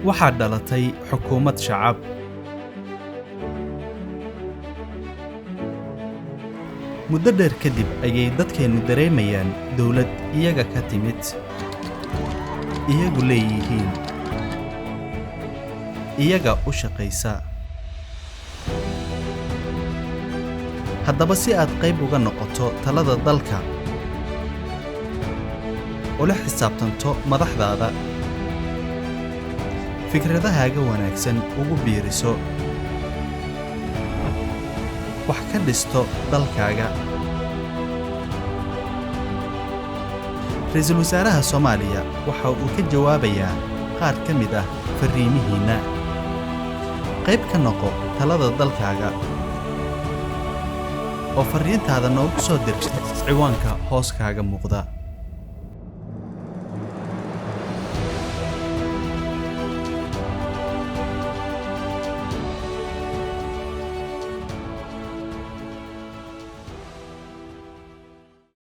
waxaa dhalatay xukuumad shacab. muddo dheer kadib ayay dadkeennu dareemayaan dawlad iyaga ka timid, iyagu leeyihiin, iyaga u shaqaysa. haddaba si aad qayb uga noqoto talada dalka, ula xisaabtanto madaxdaada, fikradahaaga wanaagsan ugu biiriso, wax ka dhisto dalkaaga. ra'iisul wasaaraha Soomaaliya waxa uu ka jawaabayaa qaar ka mid ah fariimihiina. qayb ka noqo talada dalkaaga oo fariintaada noogu soo dir ciwaanka hoos kaaga muuqda.